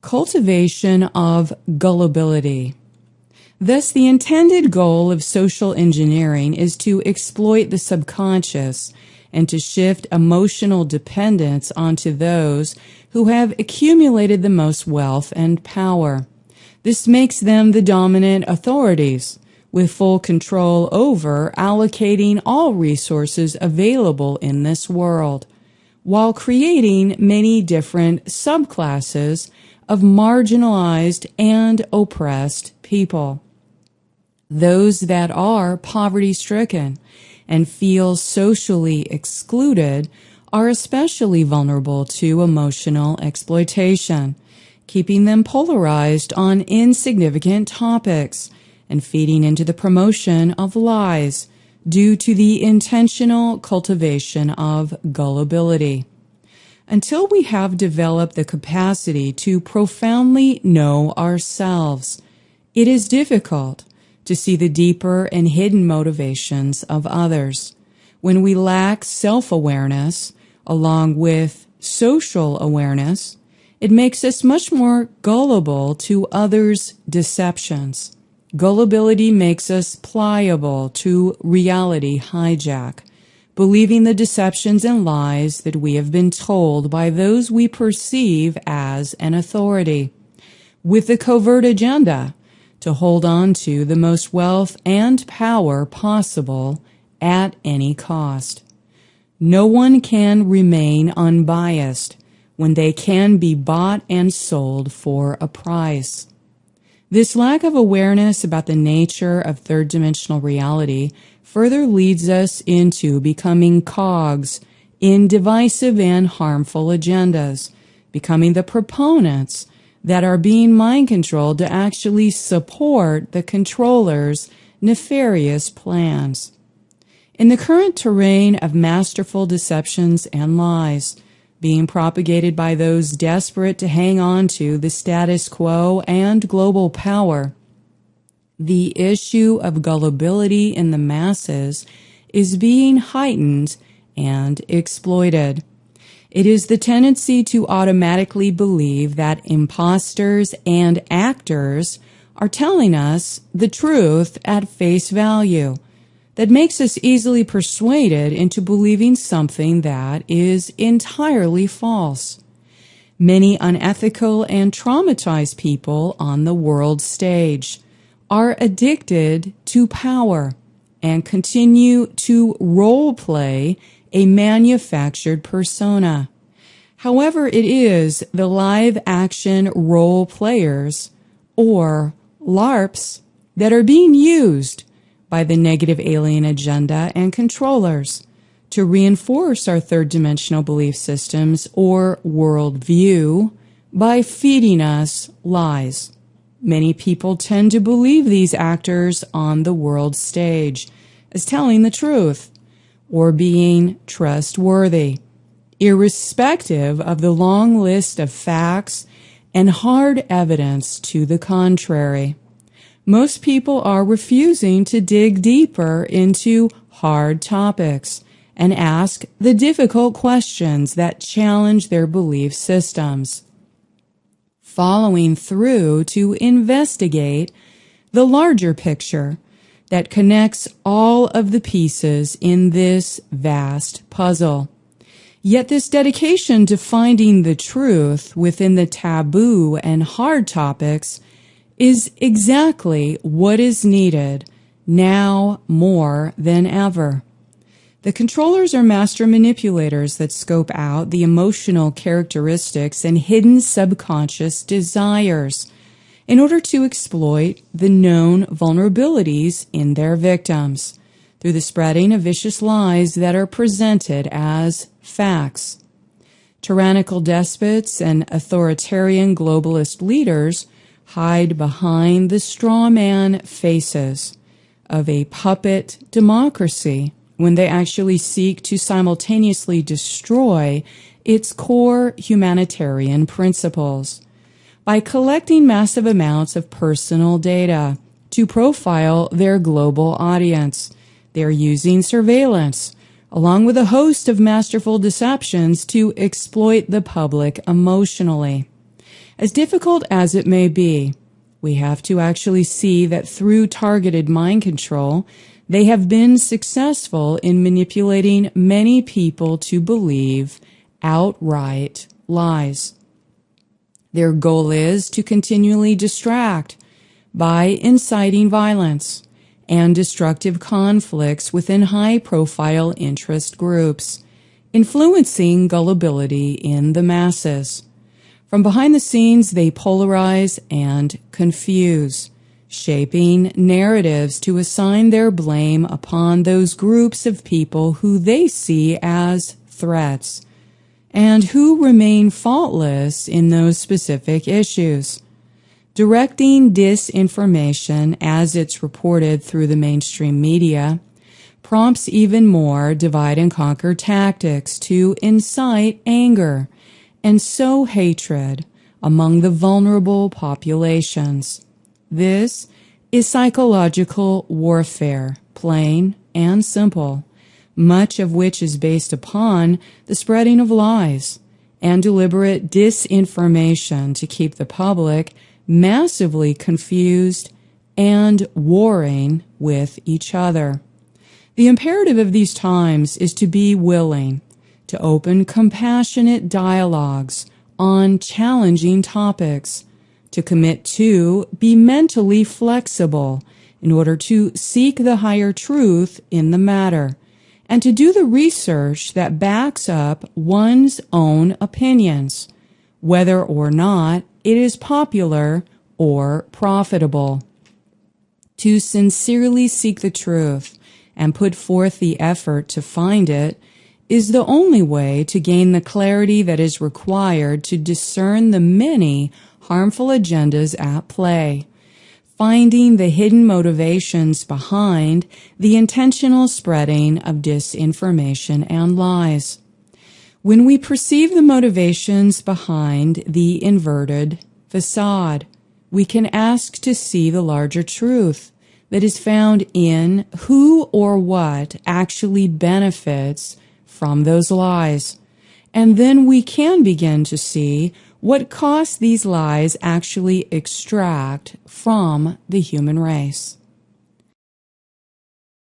Cultivation of Gullibility. Thus, the intended goal of social engineering is to exploit the subconscious and to shift emotional dependence onto those who have accumulated the most wealth and power. This makes them the dominant authorities, with full control over allocating all resources available in this world, while creating many different subclasses of marginalized and oppressed people. Those that are poverty-stricken and feel socially excluded are especially vulnerable to emotional exploitation, keeping them polarized on insignificant topics and feeding into the promotion of lies due to the intentional cultivation of gullibility. Until we have developed the capacity to profoundly know ourselves, it is difficult to see the deeper and hidden motivations of others. When we lack self-awareness, along with social awareness, it makes us much more gullible to others' deceptions. Gullibility makes us pliable to reality hijack, believing the deceptions and lies that we have been told by those we perceive as an authority, with the covert agenda to hold on to the most wealth and power possible at any cost. No one can remain unbiased when they can be bought and sold for a price. This lack of awareness about the nature of third-dimensional reality further leads us into becoming cogs in divisive and harmful agendas, becoming the proponents that are being mind-controlled to actually support the controllers' nefarious plans. In the current terrain of masterful deceptions and lies, being propagated by those desperate to hang on to the status quo and global power, the issue of gullibility in the masses is being heightened and exploited. It is the tendency to automatically believe that imposters and actors are telling us the truth at face value that makes us easily persuaded into believing something that is entirely false. Many unethical and traumatized people on the world stage are addicted to power and continue to role-play a manufactured persona. However, it is the live-action role players, or LARPs, that are being used by the negative alien agenda and controllers to reinforce our third-dimensional belief systems or worldview by feeding us lies. Many people tend to believe these actors on the world stage as telling the truth or being trustworthy, irrespective of the long list of facts and hard evidence to the contrary. Most people are refusing to dig deeper into hard topics and ask the difficult questions that challenge their belief systems, following through to investigate the larger picture that connects all of the pieces in this vast puzzle. Yet this dedication to finding the truth within the taboo and hard topics is exactly what is needed now more than ever. The controllers are master manipulators that scope out the emotional characteristics and hidden subconscious desires in order to exploit the known vulnerabilities in their victims through the spreading of vicious lies that are presented as facts. Tyrannical despots and authoritarian globalist leaders hide behind the straw man faces of a puppet democracy when they actually seek to simultaneously destroy its core humanitarian principles by collecting massive amounts of personal data to profile their global audience. They are using surveillance, along with a host of masterful deceptions, to exploit the public emotionally. As difficult as it may be, we have to actually see that through targeted mind control, they have been successful in manipulating many people to believe outright lies. Their goal is to continually distract by inciting violence and destructive conflicts within high-profile interest groups, influencing gullibility in the masses. From behind the scenes, they polarize and confuse, shaping narratives to assign their blame upon those groups of people who they see as threats and who remain faultless in those specific issues. Directing disinformation as it's reported through the mainstream media prompts even more divide and conquer tactics to incite anger and sow hatred among the vulnerable populations. This is psychological warfare, plain and simple, much of which is based upon the spreading of lies and deliberate disinformation to keep the public massively confused and warring with each other. The imperative of these times is to be willing to open compassionate dialogues on challenging topics, to commit to be mentally flexible in order to seek the higher truth in the matter, and to do the research that backs up one's own opinions, whether or not it is popular or profitable. To sincerely seek the truth and put forth the effort to find it is the only way to gain the clarity that is required to discern the many harmful agendas at play, finding the hidden motivations behind the intentional spreading of disinformation and lies. When we perceive the motivations behind the inverted facade, we can ask to see the larger truth that is found in who or what actually benefits from those lies. And then we can begin to see what costs these lies actually extract from the human race.